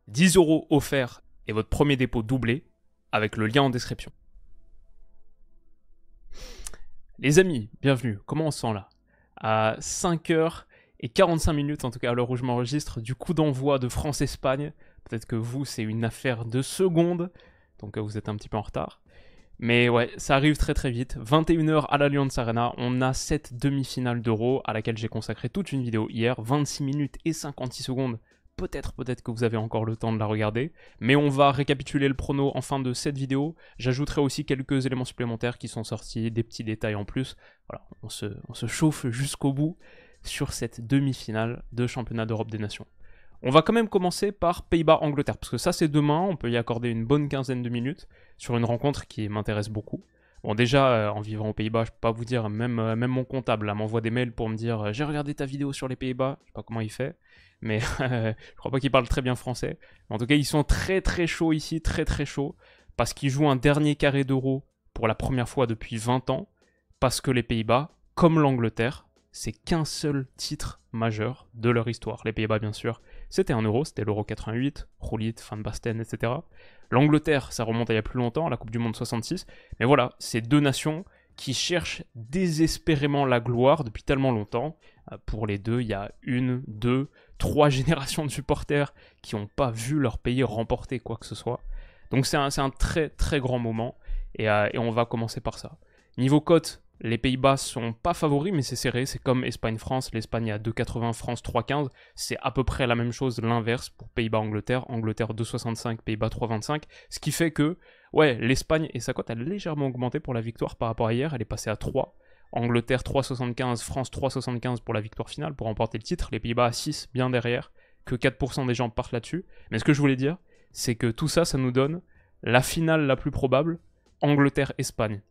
10 € offerts et votre premier dépôt doublé avec le lien en description. Les amis, bienvenue. Comment on se sent là? À 5h45, en tout cas à l'heure où je m'enregistre, du coup d'envoi de France-Espagne. Peut-être que vous, c'est une affaire de secondes, donc vous êtes un petit peu en retard. Mais ouais, ça arrive très très vite. 21h à l'Allianz Arena, on a cette demi-finale d'Euro à laquelle j'ai consacré toute une vidéo hier, 26 minutes et 56 secondes. Peut-être que vous avez encore le temps de la regarder, mais on va récapituler le prono en fin de cette vidéo. J'ajouterai aussi quelques éléments supplémentaires qui sont sortis, des petits détails en plus. Voilà, on se chauffe jusqu'au bout sur cette demi-finale de championnat d'Europe des Nations. On va quand même commencer par Pays-Bas-Angleterre, parce que ça c'est demain, on peut y accorder une bonne quinzaine de minutes sur une rencontre qui m'intéresse beaucoup. Bon déjà, en vivant aux Pays-Bas, je peux pas vous dire, même mon comptable m'envoie des mails pour me dire « J'ai regardé ta vidéo sur les Pays-Bas », je sais pas comment il fait, mais je crois pas qu'il parle très bien français. En tout cas, ils sont très très chauds ici, très très chauds, parce qu'ils jouent un dernier carré d'Euro pour la première fois depuis 20 ans, parce que les Pays-Bas, comme l'Angleterre, c'est qu'un seul titre majeur de leur histoire. Les Pays-Bas, bien sûr, c'était un Euro, c'était l'Euro 88, Gullit, Van Basten, etc. L'Angleterre, ça remonte à il y a plus longtemps, à la Coupe du Monde 66. Mais voilà, c'est deux nations qui cherchent désespérément la gloire depuis tellement longtemps. Pour les deux, il y a 1, 2, 3 générations de supporters qui n'ont pas vu leur pays remporter quoi que ce soit. Donc c'est un très très grand moment, et on va commencer par ça. Niveau cote, les Pays-Bas sont pas favoris, mais c'est serré. C'est comme Espagne-France. L'Espagne est à 2,80, France 3,15. C'est à peu près la même chose, l'inverse pour Pays-Bas-Angleterre. Angleterre 2,65, Pays-Bas 3,25. Ce qui fait que, ouais, l'Espagne et sa cote a légèrement augmenté pour la victoire par rapport à hier. Elle est passée à 3. Angleterre 3,75, France 3,75 pour la victoire finale, pour remporter le titre. Les Pays-Bas à 6, bien derrière. Que 4% des gens partent là-dessus. Mais ce que je voulais dire, c'est que tout ça, ça nous donne la finale la plus probable, Angleterre-Espagne.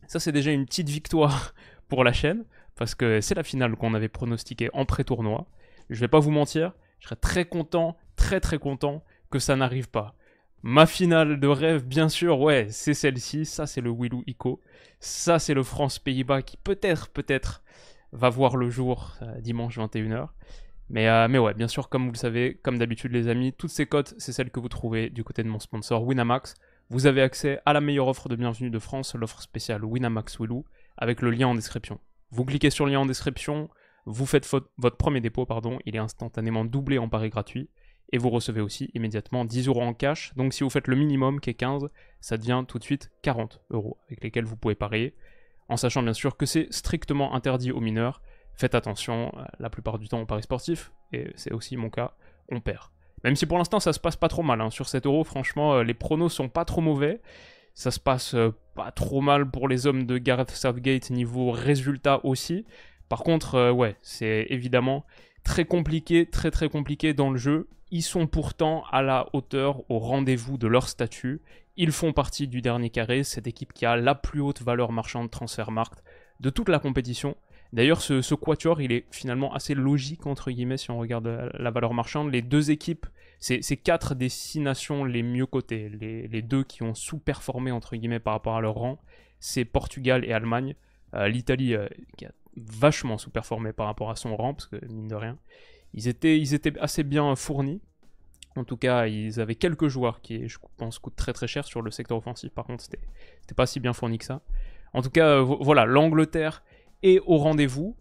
Ça, c'est déjà une petite victoire pour la chaîne, parce que c'est la finale qu'on avait pronostiquée en pré-tournoi. Je vais pas vous mentir, je serais très content, très très content que ça n'arrive pas. Ma finale de rêve, bien sûr, ouais, c'est celle-ci. Ça, c'est le Willou Ico. Ça, c'est le France-Pays-Bas qui peut-être va voir le jour dimanche 21h. Mais ouais, bien sûr, comme vous le savez, comme d'habitude les amis, toutes ces cotes, c'est celles que vous trouvez du côté de mon sponsor Winamax. Vous avez accès à la meilleure offre de bienvenue de France, l'offre spéciale Winamax Willou, avec le lien en description. Vous cliquez sur le lien en description, vous faites votre premier dépôt, il est instantanément doublé en pari gratuit, et vous recevez aussi immédiatement 10 € en cash. Donc si vous faites le minimum qui est 15, ça devient tout de suite 40 € avec lesquels vous pouvez parier, en sachant bien sûr que c'est strictement interdit aux mineurs. Faites attention, la plupart du temps on parie sportif, et c'est aussi mon cas, on perd. Même si pour l'instant ça se passe pas trop mal, hein. Sur 7 €, franchement, les pronos sont pas trop mauvais. Ça se passe pas trop mal pour les hommes de Gareth Southgate niveau résultat aussi. Par contre, ouais, c'est évidemment très compliqué, très compliqué dans le jeu. Ils sont pourtant à la hauteur, au rendez-vous de leur statut. Ils font partie du dernier carré, cette équipe qui a la plus haute valeur marchande Transfermarkt de toute la compétition. D'ailleurs, ce quatuor, il est finalement assez logique, entre guillemets, si on regarde la valeur marchande. Les deux équipes, c'est 4 des 6 nations les mieux cotées. Les deux qui ont sous-performé, entre guillemets, par rapport à leur rang, c'est Portugal et Allemagne. L'Italie, qui a vachement sous-performé par rapport à son rang, parce que, mine de rien, ils étaient assez bien fournis. En tout cas, ils avaient quelques joueurs qui, je pense, coûtent très cher sur le secteur offensif. Par contre, c'était pas si bien fourni que ça. En tout cas, voilà, l'Angleterre est au rendez-vous,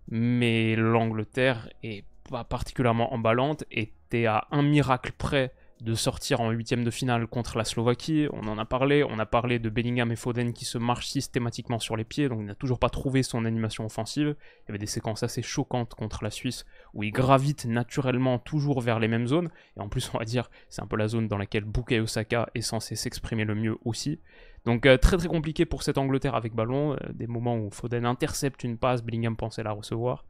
mais l'Angleterre est pas particulièrement emballante, était à un miracle près de sortir en 8ème de finale contre la Slovaquie. On en a parlé, on a parlé de Bellingham et Foden qui se marchent systématiquement sur les pieds, donc il n'a toujours pas trouvé son animation offensive. Il y avait des séquences assez choquantes contre la Suisse, où il gravite naturellement toujours vers les mêmes zones, et en plus on va dire, c'est un peu la zone dans laquelle Bukayo Saka est censé s'exprimer le mieux aussi. Donc très compliqué pour cette Angleterre avec ballon, des moments où Foden intercepte une passe, Bellingham pensait la recevoir,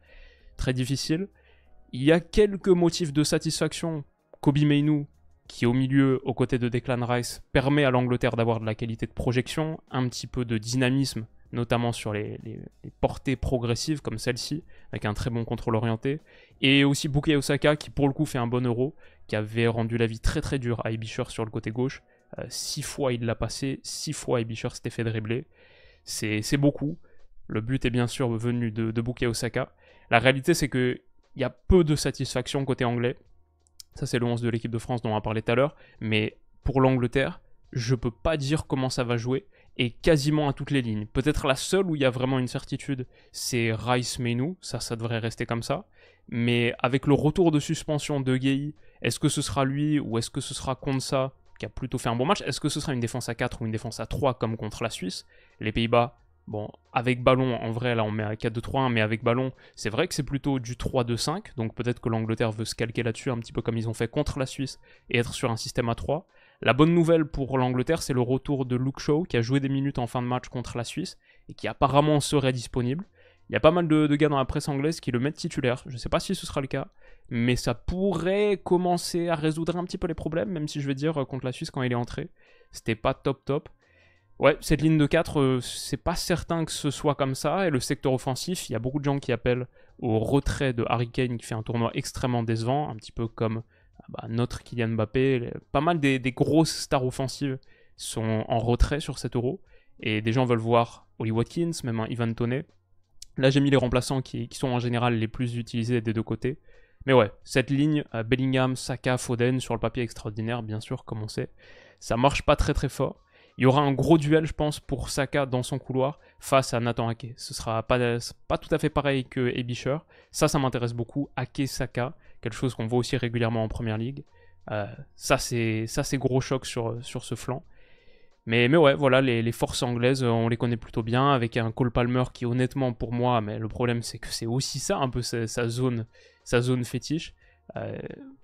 très difficile. Il y a quelques motifs de satisfaction. Kobe Mainoo, qui au milieu, aux côtés de Declan Rice, permet à l'Angleterre d'avoir de la qualité de projection, un petit peu de dynamisme, notamment sur les portées progressives comme celle-ci, avec un très bon contrôle orienté, et aussi Bukayo Saka, qui pour le coup fait un bon Euro, qui avait rendu la vie très dure à Ibisher sur le côté gauche. 6 fois il l'a passé, 6 fois Ibisher s'était fait dribbler. C'est beaucoup. Le but est bien sûr venu de Bukayo Saka. La réalité c'est qu'il y a peu de satisfaction côté anglais. Ça, c'est le 11 de l'équipe de France dont on a parlé tout à l'heure. Mais pour l'Angleterre, je peux pas dire comment ça va jouer. Et quasiment à toutes les lignes. Peut-être la seule où il y a vraiment une certitude, c'est Rice-Menu. Ça devrait rester comme ça. Mais avec le retour de suspension de Gueye, est-ce que ce sera lui ou est-ce que ce sera Konsa qui a plutôt fait un bon match? Est-ce que ce sera une défense à 4 ou une défense à 3 comme contre la Suisse? Les Pays-Bas, bon, avec ballon, en vrai, là on met un 4-2-3-1, mais avec ballon, c'est vrai que c'est plutôt du 3-2-5, donc peut-être que l'Angleterre veut se calquer là-dessus, un petit peu comme ils ont fait contre la Suisse, et être sur un système à 3. La bonne nouvelle pour l'Angleterre, c'est le retour de Luke Shaw, qui a joué des minutes en fin de match contre la Suisse, et qui apparemment serait disponible. Il y a pas mal de gars dans la presse anglaise qui le mettent titulaire, je ne sais pas si ce sera le cas, mais ça pourrait commencer à résoudre un petit peu les problèmes, même si je vais dire, contre la Suisse, quand il est entré, c'était pas top. Ouais, cette ligne de 4, c'est pas certain que ce soit comme ça, et le secteur offensif, il y a beaucoup de gens qui appellent au retrait de Harry Kane, qui fait un tournoi extrêmement décevant, un petit peu comme notre Kylian Mbappé. Pas mal des grosses stars offensives sont en retrait sur cet Euro, et des gens veulent voir Oli Watkins, même un Ivan Toney. Là, j'ai mis les remplaçants qui sont en général les plus utilisés des deux côtés. Mais ouais, cette ligne, Bellingham, Saka, Foden, sur le papier extraordinaire, bien sûr, comme on sait, ça marche pas très fort. Il y aura un gros duel, je pense, pour Saka dans son couloir face à Nathan Ake. Ce sera pas tout à fait pareil que Ebisher. Ça m'intéresse beaucoup. Ake, Saka, quelque chose qu'on voit aussi régulièrement en Première Ligue. Ça, c'est gros choc sur ce flanc. Mais ouais, voilà, les forces anglaises, on les connaît plutôt bien, avec un Cole Palmer qui, honnêtement, pour moi, mais le problème, c'est que c'est aussi ça, un peu sa zone fétiche.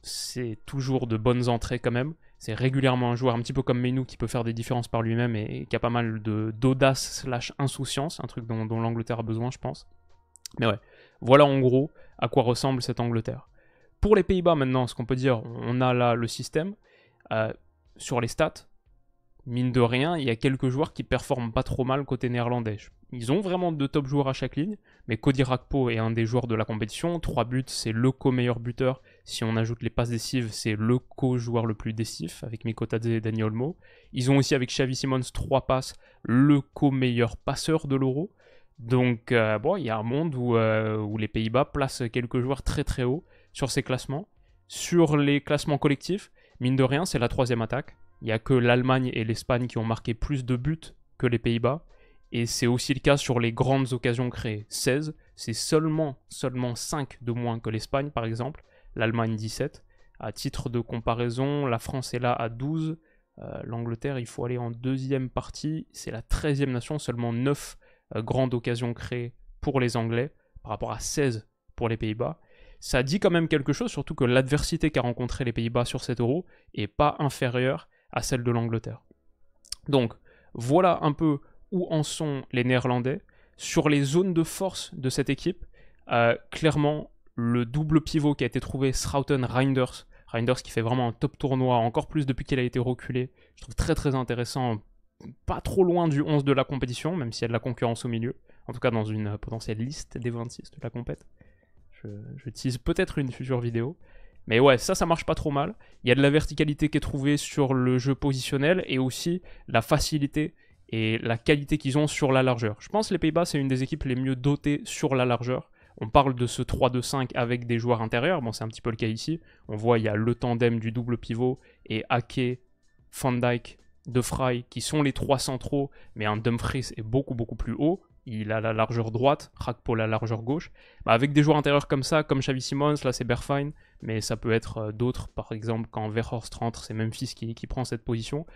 C'est toujours de bonnes entrées quand même. C'est régulièrement un joueur un petit peu comme Menu qui peut faire des différences par lui-même et qui a pas mal d'audace / insouciance, un truc dont l'Angleterre a besoin, je pense. Mais ouais, voilà en gros à quoi ressemble cette Angleterre. Pour les Pays-Bas maintenant, ce qu'on peut dire, on a là le système. Sur les stats, mine de rien, il y a quelques joueurs qui performent pas trop mal côté néerlandais. Ils ont vraiment de top joueurs à chaque ligne, mais Cody Gakpo est un des joueurs de la compétition. 3 buts, c'est le co-meilleur buteur. Si on ajoute les passes décisives, c'est le co-joueur le plus décisif, avec Mikotadze et Dani Olmo. Ils ont aussi, avec Xavi Simons, 3 passes, le co-meilleur passeur de l'Euro. Donc, il y a un monde où les Pays-Bas placent quelques joueurs très haut sur ces classements. Sur les classements collectifs, mine de rien, c'est la 3e attaque. Il n'y a que l'Allemagne et l'Espagne qui ont marqué plus de buts que les Pays-Bas. Et c'est aussi le cas sur les grandes occasions créées. 16, c'est seulement 5 de moins que l'Espagne, par exemple. L'Allemagne, 17. À titre de comparaison, la France est là à 12. L'Angleterre, il faut aller en deuxième partie. C'est la 13e nation, seulement 9 grandes occasions créées pour les Anglais, par rapport à 16 pour les Pays-Bas. Ça dit quand même quelque chose, surtout que l'adversité qu'a rencontré les Pays-Bas sur cet Euro n'est pas inférieure à celle de l'Angleterre. Donc, voilà un peu où en sont les Néerlandais. Sur les zones de force de cette équipe, clairement, le double pivot qui a été trouvé, Schouten-Reinders, Reinders qui fait vraiment un top tournoi, encore plus depuis qu'il a été reculé, je trouve très intéressant, pas trop loin du 11 de la compétition, même s'il y a de la concurrence au milieu, en tout cas dans une potentielle liste des 26 de la compète. Je tease peut-être une future vidéo. Mais ouais, ça marche pas trop mal. Il y a de la verticalité qui est trouvée sur le jeu positionnel et aussi la facilité et la qualité qu'ils ont sur la largeur. Je pense que les Pays-Bas, c'est une des équipes les mieux dotées sur la largeur. On parle de ce 3-2-5 avec des joueurs intérieurs. Bon, c'est un petit peu le cas ici. On voit, il y a le tandem du double pivot et Ake, Van Dijk, De Vrij qui sont les 3 centraux, mais un Dumfries est beaucoup plus haut. Il a la largeur droite, Gakpo la largeur gauche. Avec des joueurs intérieurs comme ça, comme Xavi Simons, là c'est Bergwijn, mais ça peut être d'autres, par exemple quand Weghorst rentre, c'est Memphis qui prend cette position.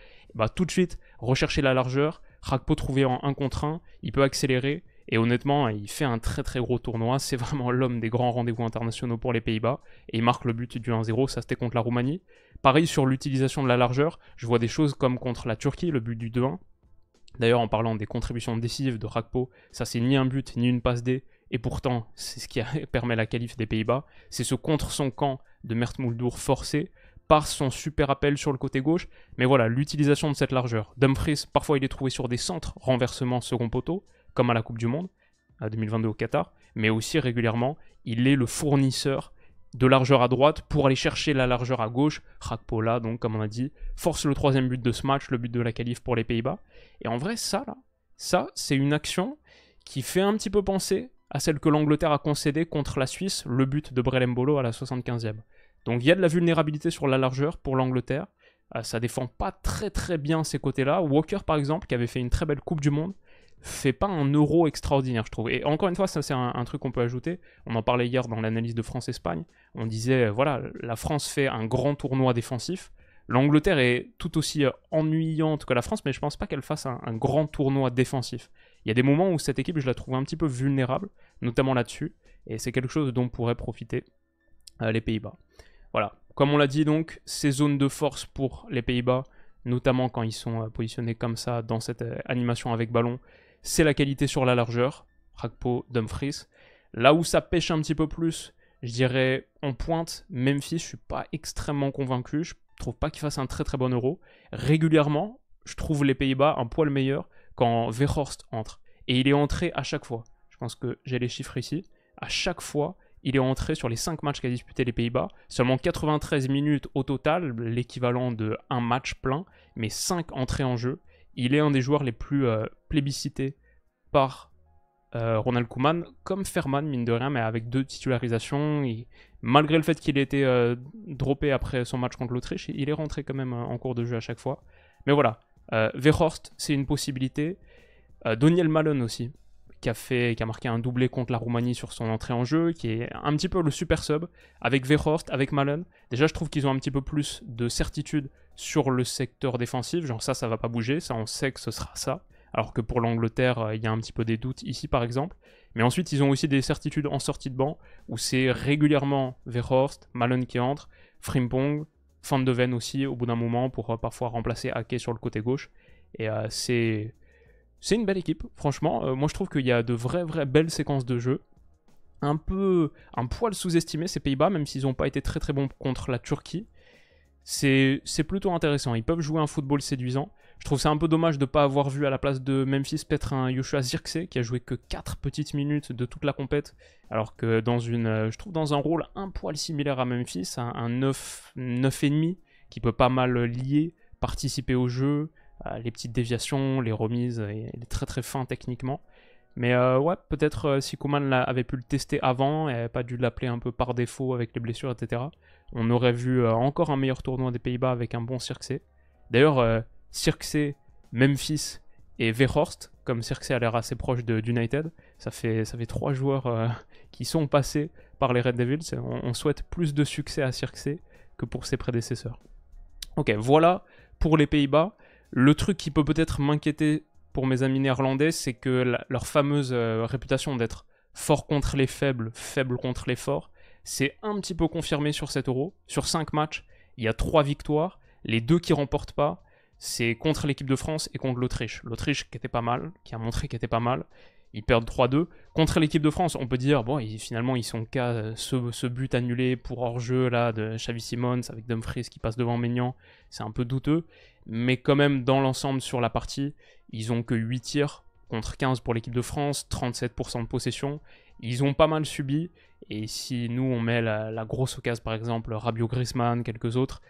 Tout de suite, rechercher la largeur, Gakpo trouvé en 1 contre 1, il peut accélérer, et honnêtement, il fait un très gros tournoi, c'est vraiment l'homme des grands rendez-vous internationaux pour les Pays-Bas, et il marque le but du 1-0, ça c'était contre la Roumanie. Pareil sur l'utilisation de la largeur, je vois des choses comme contre la Turquie, le but du 2-1. D'ailleurs, en parlant des contributions décisives de Gakpo, ça c'est ni un but ni une passe D, et pourtant c'est ce qui permet la qualif des Pays-Bas. C'est ce contre son camp de Mert Muldur forcé par son super appel sur le côté gauche. Mais voilà, l'utilisation de cette largeur. Dumfries, parfois il est trouvé sur des centres, renversement second poteau, comme à la Coupe du Monde, à 2022 au Qatar, mais aussi régulièrement, il est le fournisseur de largeur à droite pour aller chercher la largeur à gauche. Gakpo là, donc comme on a dit, force le 3e but de ce match, le but de la qualif pour les Pays-Bas. Et en vrai, ça c'est une action qui fait un petit peu penser à celle que l'Angleterre a concédée contre la Suisse, le but de Brelem Bolo à la 75e. Donc il y a de la vulnérabilité sur la largeur pour l'Angleterre. Ça défend pas très très bien ces côtés-là. Walker par exemple, qui avait fait une très belle Coupe du Monde, fait pas un euro extraordinaire, je trouve. Et encore une fois, ça c'est un truc qu'on peut ajouter. On en parlait hier dans l'analyse de France-Espagne. On disait, voilà, la France fait un grand tournoi défensif. L'Angleterre est tout aussi ennuyante que la France, mais je pense pas qu'elle fasse un grand tournoi défensif. Il y a des moments où cette équipe, je la trouve un petit peu vulnérable, notamment là-dessus, et c'est quelque chose dont pourraient profiter les Pays-Bas. Voilà, comme on l'a dit donc, ces zones de force pour les Pays-Bas, notamment quand ils sont positionnés comme ça dans cette animation avec ballon, c'est la qualité sur la largeur, Rakpo, Dumfries. Là où ça pêche un petit peu plus, je dirais en pointe, Memphis, je suis pas extrêmement convaincu, je trouve pas qu'il fasse un très très bon euro. Régulièrement, je trouve les Pays-Bas un poil meilleur quand Weghorst entre. Et il est entré à chaque fois. Je pense que j'ai les chiffres ici. À chaque fois, il est entré sur les 5 matchs qu'a disputé les Pays-Bas. Seulement 93 minutes au total, l'équivalent de un match plein, mais 5 entrées en jeu. Il est un des joueurs les plus plébiscités par Ronald Koeman, comme Ferman, mine de rien, mais avec 2 titularisations. Et malgré le fait qu'il ait été droppé après son match contre l'Autriche, il est rentré quand même en cours de jeu à chaque fois. Mais voilà, Weghorst, c'est une possibilité. Daniel Malen aussi, qui a marqué un doublé contre la Roumanie sur son entrée en jeu, qui est un petit peu le super sub, avec Weghorst, avec Malen. Déjà, je trouve qu'ils ont un petit peu plus de certitude sur le secteur défensif, genre ça va pas bouger, ça on sait que ce sera ça, alors que pour l'Angleterre, il y a un petit peu des doutes ici par exemple. Mais ensuite, ils ont aussi des certitudes en sortie de banc, où c'est régulièrement Weghorst, Malen qui entre, Frimpong, Van de Ven aussi au bout d'un moment, pour parfois remplacer Ake sur le côté gauche. Et c'est une belle équipe, franchement. Moi, je trouve qu'il y a de vraies belles séquences de jeu. Un poil sous-estimé ces Pays-Bas, même s'ils n'ont pas été très très bons contre la Turquie. C'est plutôt intéressant. Ils peuvent jouer un football séduisant. Je trouve ça un peu dommage de ne pas avoir vu à la place de Memphis peut-être un Joshua Zirkzee qui a joué que 4 petites minutes de toute la compète, alors que je trouve dans un rôle un poil similaire à Memphis, un 9,5 qui peut pas mal lier, participer au jeu, les petites déviations, les remises, il est très très fin techniquement. Mais ouais, peut-être si Koeman avait pu le tester avant et pas dû l'appeler un peu par défaut avec les blessures, etc., on aurait vu encore un meilleur tournoi des Pays-Bas avec un bon Zirkzee. D'ailleurs, Zirkzee, Memphis et Weghorst, comme Zirkzee a l'air assez proche d'United, ça fait 3 joueurs qui sont passés par les Red Devils. On souhaite plus de succès à Zirkzee que pour ses prédécesseurs. Ok, voilà pour les Pays-Bas. Le truc qui peut peut-être m'inquiéter pour mes amis néerlandais, c'est que leur fameuse réputation d'être fort contre les faibles, faible contre les forts, c'est un petit peu confirmé sur cet Euro. Sur 5 matchs, il y a 3 victoires. Les 2 qui ne remportent pas, c'est contre l'équipe de France et contre l'Autriche. L'Autriche qui était pas mal, qui a montré qu'elle était pas mal. Ils perdent 3-2. Contre l'équipe de France, on peut dire, bon, finalement, ils sont qu'à ce but annulé pour hors-jeu là, de Xavi Simons avec Dumfries qui passe devant Maignan. C'est un peu douteux. Mais quand même, dans l'ensemble, sur la partie, ils ont que 8 tirs contre 15 pour l'équipe de France, 37% de possession. Ils ont pas mal subi. Et si nous, on met la grosse occasion, par exemple, Rabiot, Griezmann, quelques autres,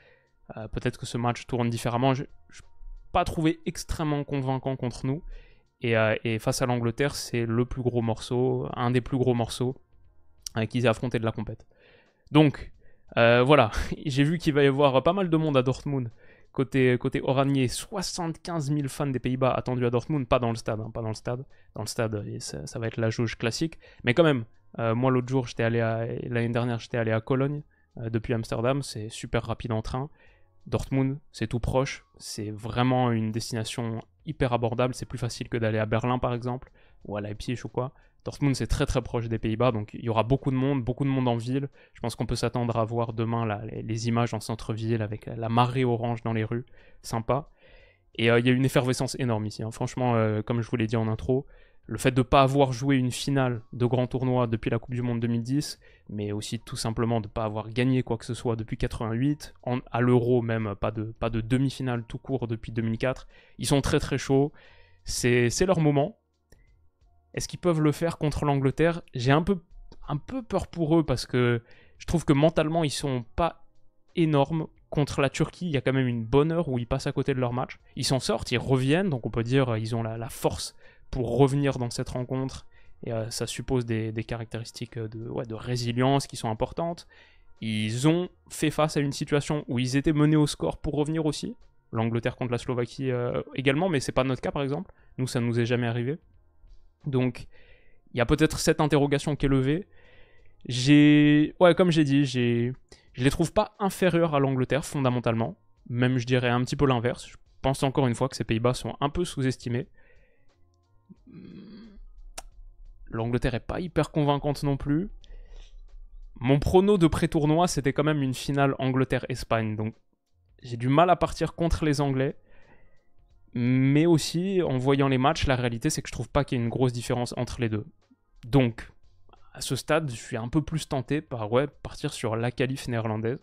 peut-être que ce match tourne différemment. Je n'ai pas trouvé extrêmement convaincant contre nous. Et face à l'Angleterre, c'est le plus gros morceau, un des plus gros morceaux qu'ils aient affronté de la compète. Donc, voilà, j'ai vu qu'il va y avoir pas mal de monde à Dortmund. Côté oranier, 75 000 fans des Pays-Bas attendus à Dortmund, pas dans le stade, hein, pas dans le stade. Dans le stade, ça va être la jauge classique. Mais quand même, moi l'autre jour, l'année dernière, j'étais allé à Cologne, depuis Amsterdam, c'est super rapide en train. Dortmund, c'est tout proche, c'est vraiment une destination hyper abordable, c'est plus facile que d'aller à Berlin par exemple, ou à Leipzig ou quoi. Dortmund c'est très très proche des Pays-Bas, donc il y aura beaucoup de monde en ville. Je pense qu'on peut s'attendre à voir demain les images en centre-ville avec la marée orange dans les rues, sympa. Et il y a une effervescence énorme ici, hein. Franchement, comme je vous l'ai dit en intro, le fait de ne pas avoir joué une finale de grand tournoi depuis la Coupe du Monde 2010, mais aussi tout simplement de ne pas avoir gagné quoi que ce soit depuis 88, à l'Euro même, pas de demi-finale tout court depuis 2004, ils sont très très chauds, c'est leur moment. Est-ce qu'ils peuvent le faire contre l'Angleterre? J'ai un peu peur pour eux parce que je trouve que mentalement ils sont pas énormes. Contre la Turquie, il y a quand même une bonne heure où ils passent à côté de leur match. Ils s'en sortent, ils reviennent, donc on peut dire ils ont la force pour revenir dans cette rencontre. Et ça suppose des caractéristiques de résilience qui sont importantes. Ils ont fait face à une situation où ils étaient menés au score pour revenir aussi. L'Angleterre contre la Slovaquie également, mais c'est pas notre cas par exemple. Nous, ça nous est jamais arrivé. Donc, il y a peut-être cette interrogation qui est levée. Ouais, comme j'ai dit, je les trouve pas inférieurs à l'Angleterre fondamentalement. Même, je dirais un petit peu l'inverse. Je pense encore une fois que ces Pays-Bas sont un peu sous-estimés. L'Angleterre est pas hyper convaincante non plus. Mon prono de pré-tournoi, c'était quand même une finale Angleterre-Espagne. Donc, j'ai du mal à partir contre les Anglais. Mais aussi, en voyant les matchs, la réalité, c'est que je trouve pas qu'il y ait une grosse différence entre les deux. Donc, à ce stade, je suis un peu plus tenté par partir sur la qualif néerlandaise.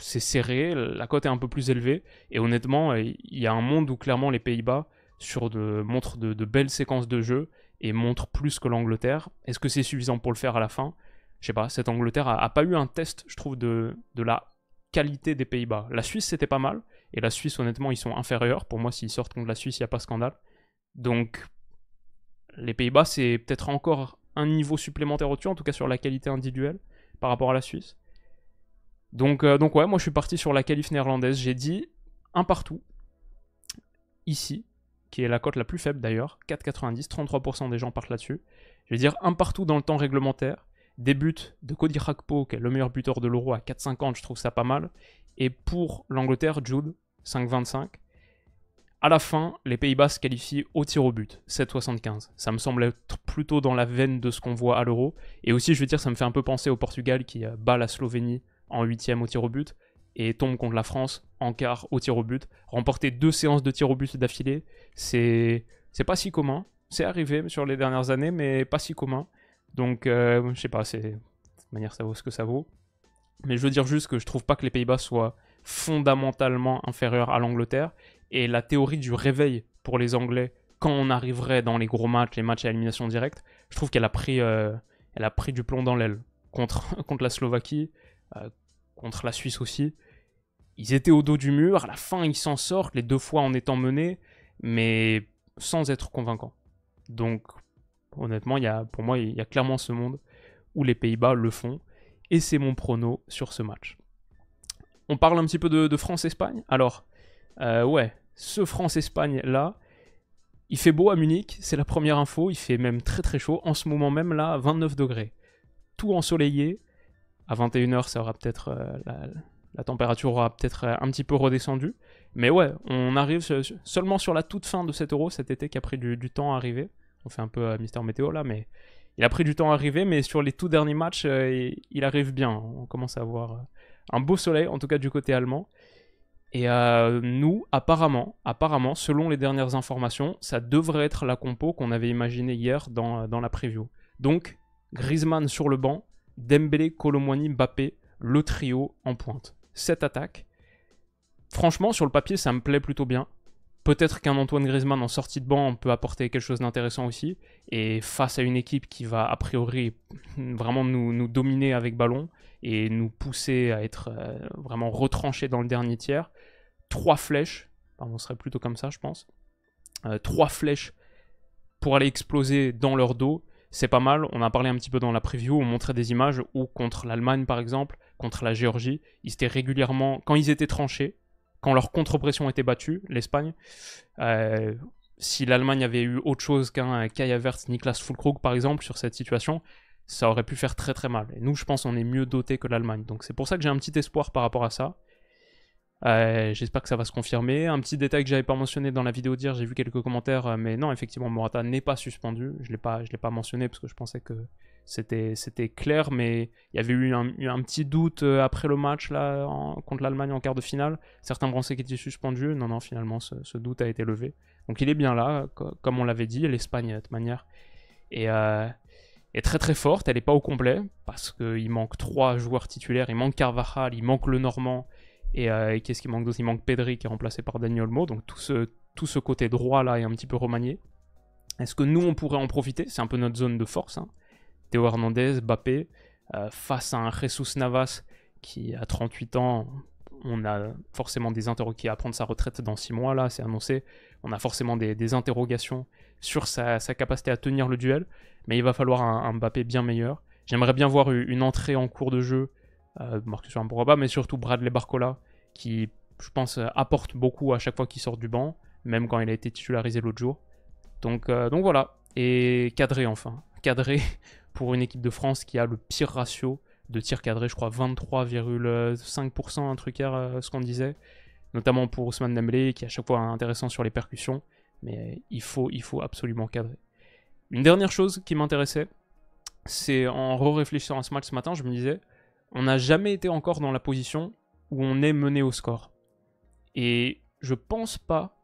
C'est serré, la cote est un peu plus élevée. Et honnêtement, il y a un monde où clairement les Pays-Bas montrent de belles séquences de jeu et montrent plus que l'Angleterre. Est-ce que c'est suffisant pour le faire à la fin? Je sais pas, cette Angleterre a pas eu un test, je trouve, de la qualité des Pays-Bas. La Suisse, c'était pas mal. Et la Suisse, honnêtement, ils sont inférieurs. Pour moi, s'ils sortent contre la Suisse, il n'y a pas scandale. Donc, les Pays-Bas, c'est peut-être encore un niveau supplémentaire au-dessus, en tout cas sur la qualité individuelle, par rapport à la Suisse. Donc ouais, moi je suis parti sur la qualif néerlandaise. J'ai dit un partout, ici, qui est la cote la plus faible d'ailleurs, 4,90, 33% des gens partent là-dessus. Je vais dire un partout dans le temps réglementaire. Des buts de Cody Gakpo, qui est le meilleur buteur de l'Euro à 4,50, je trouve ça pas mal. Et pour l'Angleterre, Jude, 5,25. À la fin, les Pays-Bas se qualifient au tir au but, 7,75. Ça me semble être plutôt dans la veine de ce qu'on voit à l'Euro. Et aussi, je veux dire, ça me fait un peu penser au Portugal qui bat la Slovénie en 8e au tir au but et tombe contre la France en quart au tir au but. Remporter 2 séances de tir au but d'affilée, c'est pas si commun. C'est arrivé sur les dernières années, mais pas si commun. Donc, je sais pas, de toute manière, ça vaut ce que ça vaut. Mais je veux dire juste que je trouve pas que les Pays-Bas soient fondamentalement inférieurs à l'Angleterre. Et la théorie du réveil pour les Anglais, quand on arriverait dans les gros matchs, les matchs à élimination directe, je trouve qu'elle a pris du plomb dans l'aile. Contre la Slovaquie, contre la Suisse aussi. Ils étaient au dos du mur, à la fin ils s'en sortent, les 2 fois en étant menés, mais sans être convaincants. Donc, honnêtement, pour moi, il y a clairement ce monde où les Pays-Bas le font. Et c'est mon prono sur ce match. On parle un petit peu de France-Espagne. Alors, ouais, ce France-Espagne là, il fait beau à Munich, c'est la première info, il fait même très très chaud. En ce moment même là, 29 degrés. Tout ensoleillé. À 21h, ça aura peut-être la température aura peut-être un petit peu redescendu. Mais ouais, on arrive seulement sur la toute fin de cet Euro cet été qui a pris du temps à arriver. On fait un peu Mister Météo là, mais il a pris du temps à arriver. Mais sur les tout derniers matchs, il arrive bien. On commence à avoir un beau soleil, en tout cas du côté allemand. Et nous, apparemment, selon les dernières informations, ça devrait être la compo qu'on avait imaginée hier dans la preview. Donc, Griezmann sur le banc, Dembélé, Kolo Muani, Mbappé, le trio en pointe. Cette attaque, franchement, sur le papier, ça me plaît plutôt bien. Peut-être qu'un Antoine Griezmann en sortie de banc peut apporter quelque chose d'intéressant aussi. Et face à une équipe qui va a priori vraiment nous dominer avec ballon et nous pousser à être vraiment retranchés dans le dernier tiers, 3 flèches, on serait plutôt comme ça je pense, 3 flèches pour aller exploser dans leur dos, c'est pas mal. On a parlé un petit peu dans la preview, on montrait des images où contre l'Allemagne par exemple, contre la Géorgie, ils étaient régulièrement, quand ils étaient tranchés, quand leur contre-pression était battue, l'Espagne, si l'Allemagne avait eu autre chose qu'un Kai Havertz, Niklas Füllkrug par exemple sur cette situation, ça aurait pu faire très très mal. Et nous, je pense, on est mieux dotés que l'Allemagne. Donc c'est pour ça que j'ai un petit espoir par rapport à ça. J'espère que ça va se confirmer. Un petit détail que j'avais pas mentionné dans la vidéo d'hier, j'ai vu quelques commentaires, mais non, effectivement, Morata n'est pas suspendu. Je l'ai pas mentionné parce que je pensais que c'était clair, mais il y avait eu un petit doute après le match là, contre l'Allemagne en quart de finale. Certains pensaient qu'il était suspendu. Non, finalement, ce doute a été levé. Donc il est bien là, comme on l'avait dit. L'Espagne, de toute manière, est très très forte. Elle n'est pas au complet parce qu'il manque 3 joueurs titulaires. Il manque Carvajal, il manque le Normand. Et qu'est-ce qu'il manque d'autre? Il manque Pedri qui est remplacé par Dani Olmo. Donc tout ce côté droit là est un petit peu remanié. Est-ce que nous on pourrait en profiter? C'est un peu notre zone de force. Hein. Théo Hernandez, Mbappé, face à un Jesus Navas qui a 38 ans. On a forcément des interrogations, qui va prendre sa retraite dans 6 mois là, c'est annoncé. On a forcément des interrogations sur sa capacité à tenir le duel. Mais il va falloir un Mbappé bien meilleur. J'aimerais bien voir une entrée en cours de jeu Marcus Thuram, pourquoi pas, mais surtout Bradley Barcola, qui, je pense, apporte beaucoup à chaque fois qu'il sort du banc, même quand il a été titularisé l'autre jour. Donc voilà. Et cadré enfin. Cadré pour une équipe de France qui a le pire ratio de tirs cadrés, je crois 23,5%, un truc ce qu'on disait. Notamment pour Ousmane Dembélé, qui est à chaque fois intéressant sur les percussions. Mais il faut absolument cadrer. Une dernière chose qui m'intéressait, c'est en réfléchissant à ce match ce matin, je me disais, on n'a jamais été encore dans la position où on est mené au score. Et je pense pas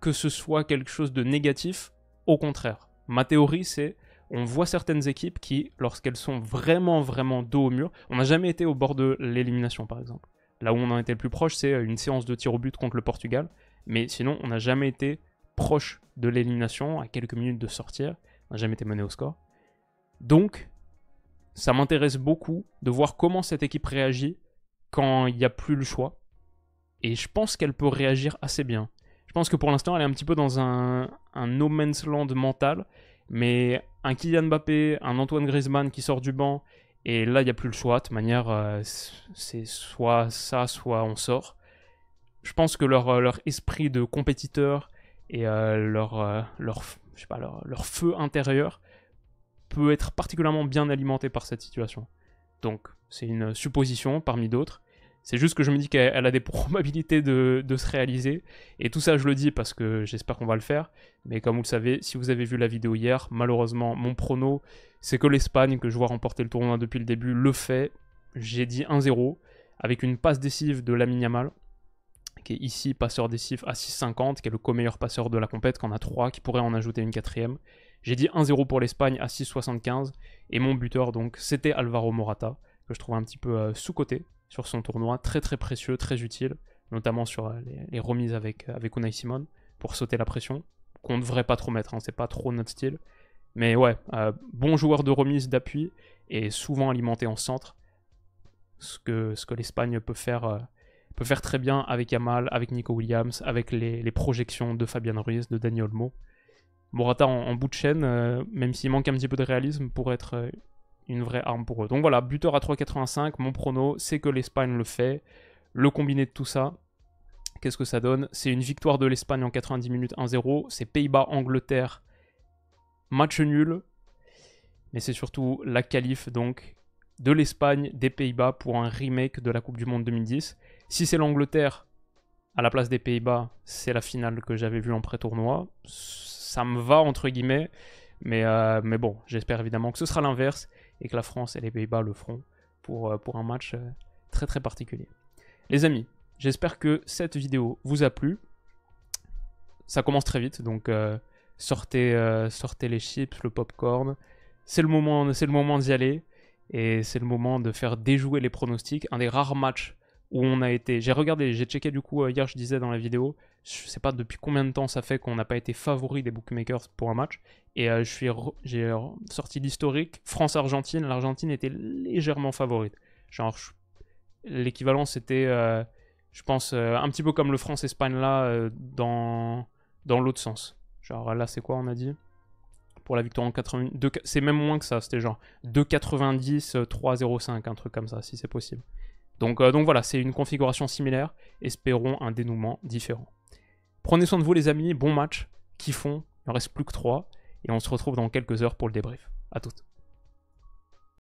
que ce soit quelque chose de négatif, au contraire. Ma théorie, c'est, on voit certaines équipes qui, lorsqu'elles sont vraiment dos au mur, on n'a jamais été au bord de l'élimination par exemple. Là où on en était le plus proche, c'est une séance de tir au but contre le Portugal, mais sinon on n'a jamais été proche de l'élimination, à quelques minutes de sortir, on n'a jamais été mené au score. Donc, ça m'intéresse beaucoup de voir comment cette équipe réagit quand il n'y a plus le choix. Et je pense qu'elle peut réagir assez bien. Je pense que pour l'instant, elle est un petit peu dans un no man's land mental. Mais un Kylian Mbappé, un Antoine Griezmann qui sort du banc, et là, il n'y a plus le choix. De toute manière, c'est soit ça, soit on sort. Je pense que leur esprit de compétiteur et leur feu intérieur peut être particulièrement bien alimenté par cette situation. Donc, c'est une supposition parmi d'autres. C'est juste que je me dis qu'elle a des probabilités de se réaliser. Et tout ça, je le dis parce que j'espère qu'on va le faire. Mais comme vous le savez, si vous avez vu la vidéo hier, malheureusement, mon prono, c'est que l'Espagne, que je vois remporter le tournoi depuis le début, le fait. J'ai dit 1-0, avec une passe décisive de Lamine Yamal, qui est ici passeur décisif à 6,50, qui est le co-meilleur passeur de la compète, qu'on a 3, qui pourrait en ajouter une quatrième. J'ai dit 1-0 pour l'Espagne à 6,75. Et mon buteur, donc, c'était Alvaro Morata, que je trouve un petit peu sous-coté sur son tournoi, très précieux, très utile, notamment sur les remises avec Unai Simon, pour sauter la pression, qu'on ne devrait pas trop mettre, hein, c'est pas trop notre style. Mais ouais, bon joueur de remise d'appui, et souvent alimenté en centre, ce que l'Espagne peut faire très bien avec Yamal, avec Nico Williams, avec les projections de Fabian Ruiz, de Dani Olmo. Morata en bout de chaîne, même s'il manque un petit peu de réalisme, pour être une vraie arme pour eux. Donc voilà, buteur à 3,85, mon prono, c'est que l'Espagne le fait. Le combiné de tout ça, qu'est-ce que ça donne? C'est une victoire de l'Espagne en 90 minutes 1-0, c'est Pays-Bas-Angleterre, match nul, mais c'est surtout la qualif donc de l'Espagne, des Pays-Bas pour un remake de la Coupe du Monde 2010. Si c'est l'Angleterre à la place des Pays-Bas, c'est la finale que j'avais vue en pré-tournoi. Ça me va entre guillemets, mais bon, j'espère évidemment que ce sera l'inverse et que la France et les Pays-Bas le feront pour un match très particulier. Les amis, j'espère que cette vidéo vous a plu. Ça commence très vite, donc sortez les chips, le popcorn. C'est le moment d'y aller et c'est le moment de faire déjouer les pronostics. Un des rares matchs où on a été... J'ai checké du coup, hier je disais dans la vidéo, je sais pas depuis combien de temps ça fait qu'on n'a pas été favori des bookmakers pour un match. Et j'ai sorti l'historique. France-Argentine, l'Argentine était légèrement favorite. Genre, l'équivalent c'était, je pense, un petit peu comme le France-Espagne là, dans l'autre sens. Genre là c'est quoi on a dit? Pour la victoire en 80... C'est même moins que ça, c'était genre 2,90, 3,05, un truc comme ça, si c'est possible. Donc voilà, c'est une configuration similaire. Espérons un dénouement différent. Prenez soin de vous les amis, bon match, kiffons, il ne reste plus que 3. Et on se retrouve dans quelques heures pour le débrief. A toutes.